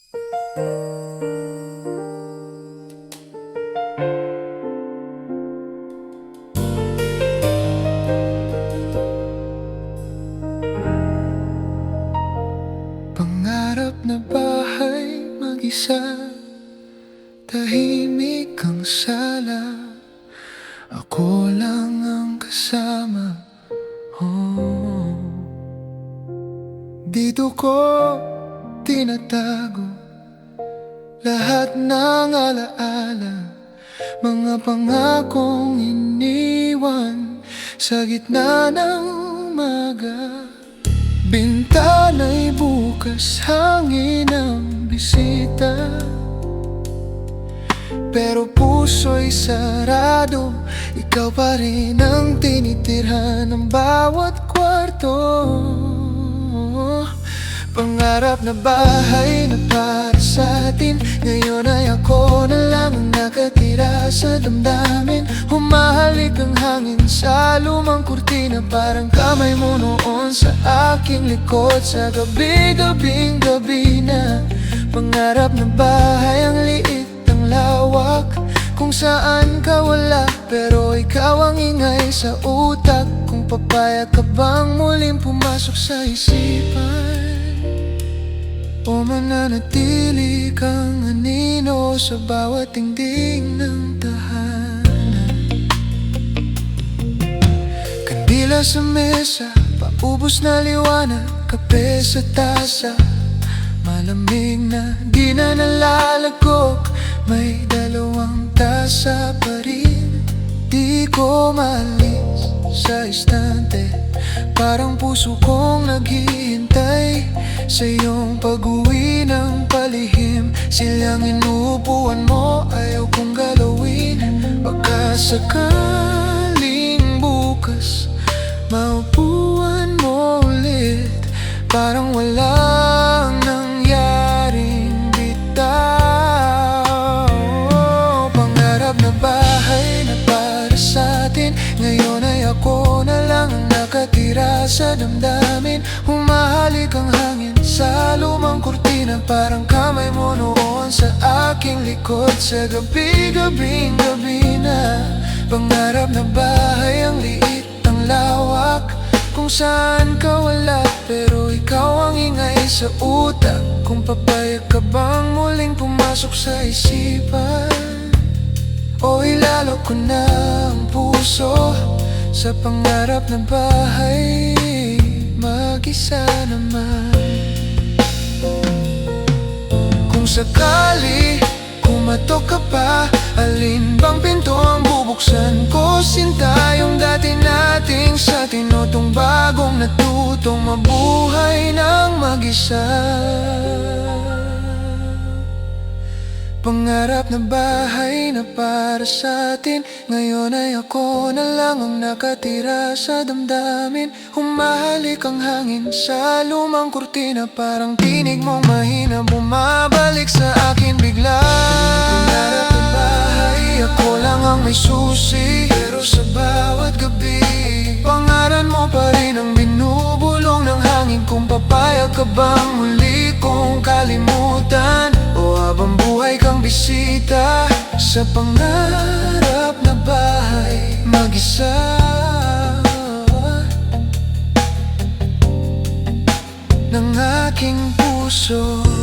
Pangarap na bahay mag-isa, tahimik ang sala, ako lang ang kasama. Oh. Dito ko tinatago lahat ng alaala, mga pangakong iniwan sa gitna ng umaga. Bintana'y bukas, hangin ang bisita, pero puso'y sarado. Ikaw pa rin ang tinitirhan ng bawat kwarto. Pangarap na bahay na para sa atin, ngayon ay ako na lang ang nakatira sa damdamin. Humahalik ang hangin sa lumang kurtina, parang kamay mo noon sa aking likod sa gabi-gabing gabi na. Pangarap na bahay, ang liit, ang lawak, kung saan ka wala, pero ikaw ang ingay sa utak. Kung papayag ka bang muling pumasok sa isipan, o mananatili kang anino sa bawat tingting ng tahanan. Kandila sa mesa, paubos na liwanag, kape sa tasa, malamig na di na nalalagok. May dalawang tasa pa rin, di ko maalis sa istante. Parang puso kong naghihintay sa iyong pag-uwi ng palihim. Silang inuupuan mo, ayaw kong galawin. Baka sakaling bukas maupuan mo ulit, parang walang nangyaring bitaw. Pangarap na bahay na para sa atin, ngayon ay ako na lang ang nakatira sa damdamin. Humahalik ang hangin sa lumang kurtina, parang kamay mo noon sa aking likod sa gabi-gabing gabi na. Pangarap na bahay, ang liit, ang lawak, kung saan ka wala, pero ikaw ang ingay sa utak. Kung papayag ka bang muling pumasok sa isipan, o ilalok ko na ang puso sa pangarap na bahay, mag-isa naman. Kung sakali kumatok ka pa, alin bang pinto ang bubuksan ko? Sinta yung dati nating sa tinutong bagong natutong mabuhay ng mag-isa. Pangarap na bahay na para sa atin, ngayon ay ako na lang ang nakatira sa damdamin. Humahalik ang hangin sa lumang kurtina, parang tinig mong mahina bumabalik sa akin bigla. Pangarap na bahay, ako lang ang may susi, pero sa bawat gabi pangalan mo pa rin ang binubulong ng hangin. Kung papayag ka bang muli kong kalimutan, o habang buhay kang bisita sa pangarap na bahay, mag-isa ng aking puso.